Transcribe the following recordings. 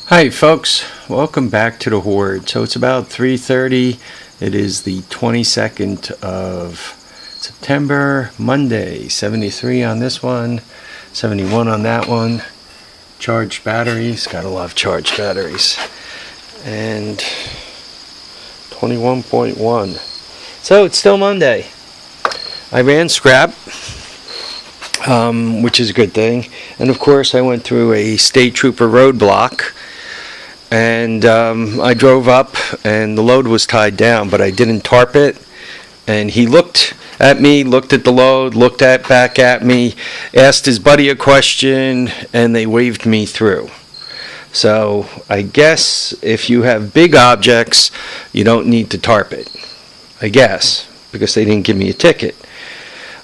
Hi folks, welcome back to the Horde. So it's about 3:30. It is the 22nd of September, Monday. 73 on this one, 71 on that one. Charged batteries, gotta love charged batteries. And 21.1. So it's still Monday. I ran scrap, which is a good thing. And of course I went through a state trooper roadblock. And I drove up and the load was tied down, but I didn't tarp it. And he looked at me, looked at the load, looked back at me, asked his buddy a question, and they waved me through. So I guess if you have big objects, you don't need to tarp it. I guess, because they didn't give me a ticket.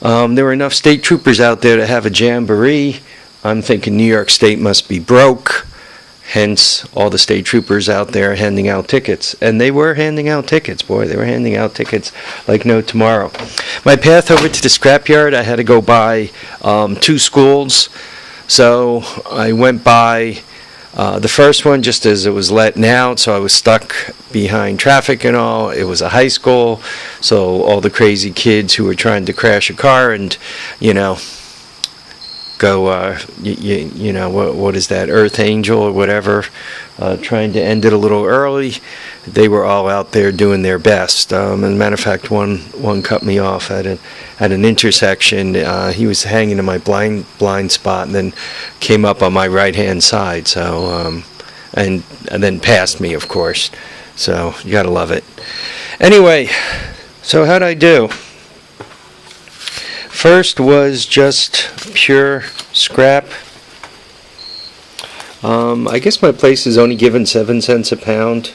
There were enough state troopers out there to have a jamboree. I'm thinking New York State must be broke. Hence, all the state troopers out there handing out tickets. And they were handing out tickets, boy. They were handing out tickets like no tomorrow. My path over to the scrapyard, I had to go by two schools. So I went by the first one just as it was letting out. So I was stuck behind traffic and all. It was a high school. So all the crazy kids who were trying to crash a car and, go, what is that, Earth Angel or whatever, trying to end it a little early. They were all out there doing their best. As a matter of fact, one cut me off at an intersection. He was hanging in my blind spot and then came up on my right-hand side. So, and then passed me, of course. So you gotta love it. Anyway, so how'd I do? First was just pure scrap. I guess my place is only given 7 cents a pound.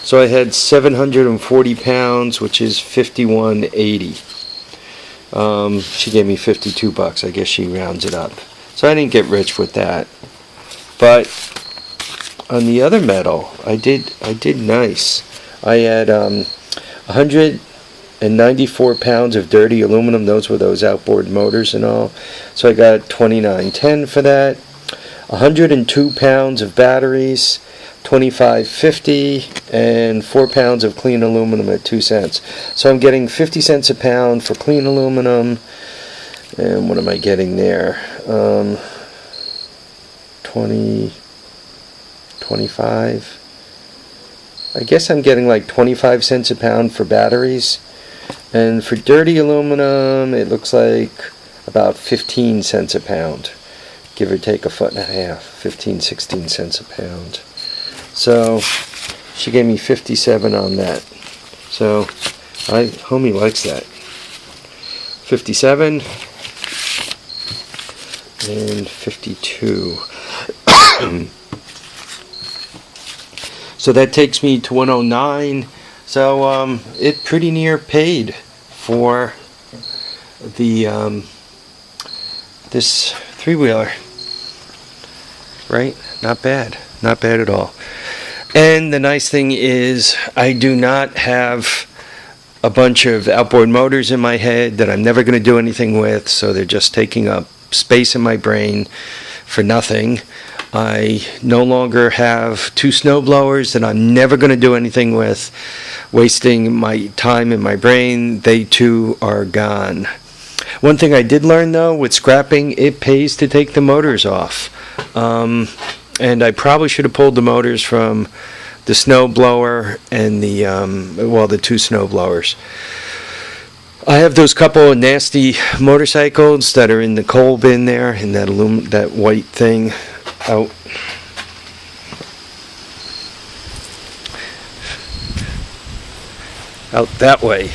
So I had 740 pounds, which is $51.80. She gave me $52. I guess she rounds it up. So I didn't get rich with that. But on the other metal, I did nice. I had 194 pounds of dirty aluminum. Those were those outboard motors and all. So I got $29.10 for that. 102 pounds of batteries, $25.50, and 4 pounds of clean aluminum at 2 cents. So I'm getting 50 cents a pound for clean aluminum. And what am I getting there? 25. I guess I'm getting like 25 cents a pound for batteries. And for dirty aluminum, it looks like about 15 cents a pound. Give or take a foot and a half. 15, 16 cents a pound. So, she gave me 57 on that. So, homie likes that. 57 and 52. So that takes me to 109. So it pretty near paid for the this three-wheeler, right? Not bad at all. And the nice thing is I do not have a bunch of outboard motors in my head that I'm never going to do anything with, so they're just taking up space in my brain for nothing. I no longer have 2 snow blowers that I'm never going to do anything with, wasting my time in my brain. They too are gone. One thing I did learn though, with scrapping, it pays to take the motors off. And I probably should have pulled the motors from the snow blower and the 2 snow blowers. I have those couple of nasty motorcycles that are in the coal bin there, in that white thing out that way.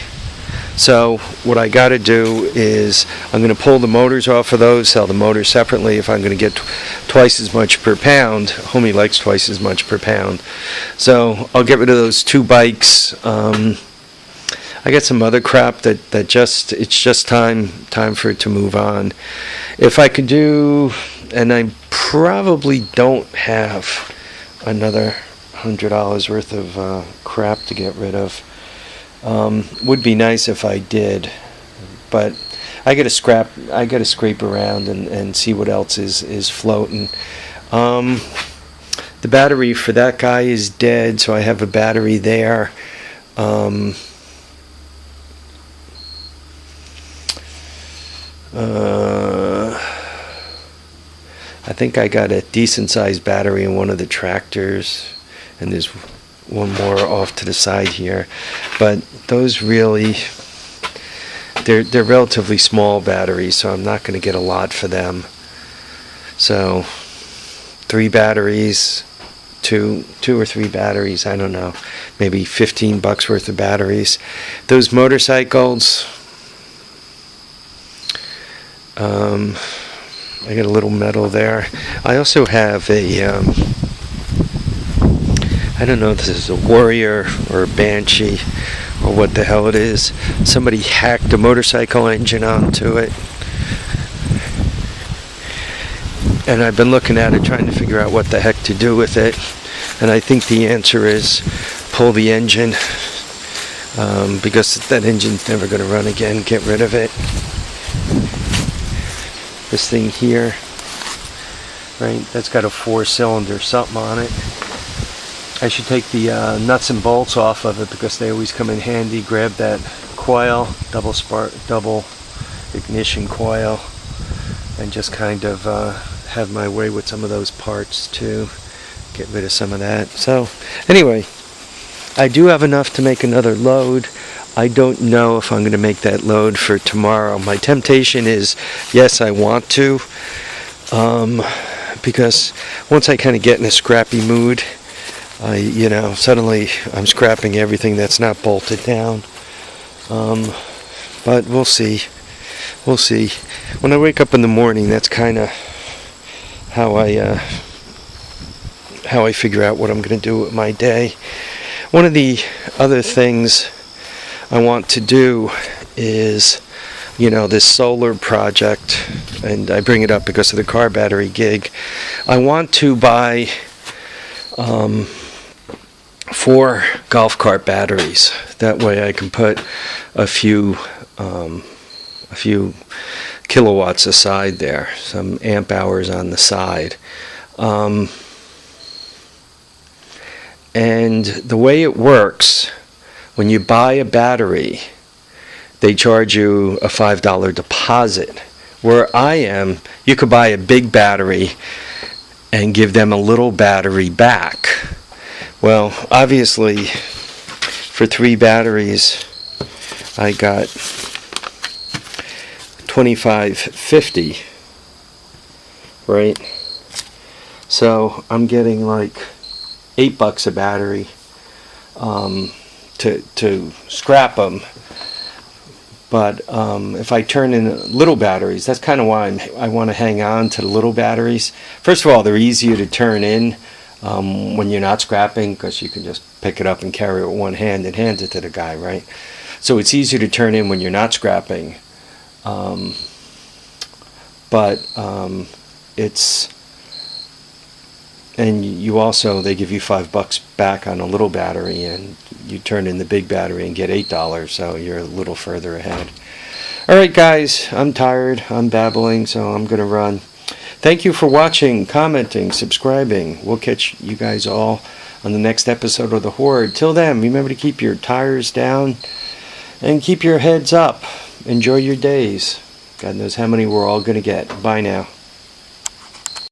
So what I got to do is I'm going to pull the motors off of those, sell the motors separately if I'm going to get twice as much per pound. Homie likes twice as much per pound. So I'll get rid of those 2 bikes. I got some other crap that it's just time for it to move on. If I could do, and I probably don't have another $100 worth of crap to get rid of. Would be nice if I did, but I gotta scrape around and see what else is floating. The battery for that guy is dead, so I have a battery there. I think I got a decent sized battery in one of the tractors, and there's one more off to the side here, but those really, they're relatively small batteries, so I'm not going to get a lot for them. So 3 batteries, two or 3 batteries, I don't know, maybe $15 worth of batteries. Those motorcycles, I got a little metal there. I also have a I don't know if this is a Warrior or a Banshee or what the hell it is. Somebody hacked a motorcycle engine onto it, and I've been looking at it trying to figure out what the heck to do with it, and I think the answer is pull the engine, because that engine's never going to run again. Get rid of it. This thing here, right, that's got a 4-cylinder something on it. I should take the nuts and bolts off of it because they always come in handy. Grab that coil, double ignition coil, and just kind of have my way with some of those parts too. Get rid of some of that. So anyway, I do have enough to make another load. I don't know if I'm going to make that load for tomorrow. My temptation is, yes, I want to, because once I kind of get in a scrappy mood, suddenly I'm scrapping everything that's not bolted down. But we'll see. We'll see. When I wake up in the morning, that's kind of how I figure out what I'm going to do with my day. One of the other things I want to do is, this solar project, and I bring it up because of the car battery gig. I want to buy 4 golf cart batteries. That way I can put a few kilowatts aside there, some amp hours on the side. And the way it works, when you buy a battery, they charge you a $5 deposit. Where I am, you could buy a big battery and give them a little battery back. Well, obviously, for 3 batteries, I got $25.50, right? So I'm getting like $8 a battery to scrap them. But if I turn in little batteries, that's kind of why I want to hang on to the little batteries. First of all, they're easier to turn in when you're not scrapping, because you can just pick it up and carry it with one hand and hand it to the guy, right? So it's easier to turn in when you're not scrapping. And you also, they give you $5 back on a little battery, and you turn in the big battery and get $8, so you're a little further ahead. Alright guys, I'm tired, I'm babbling, so I'm going to run. Thank you for watching, commenting, subscribing. We'll catch you guys all on the next episode of The Horde. Till then, remember to keep your tires down and keep your heads up. Enjoy your days. God knows how many we're all going to get. Bye now.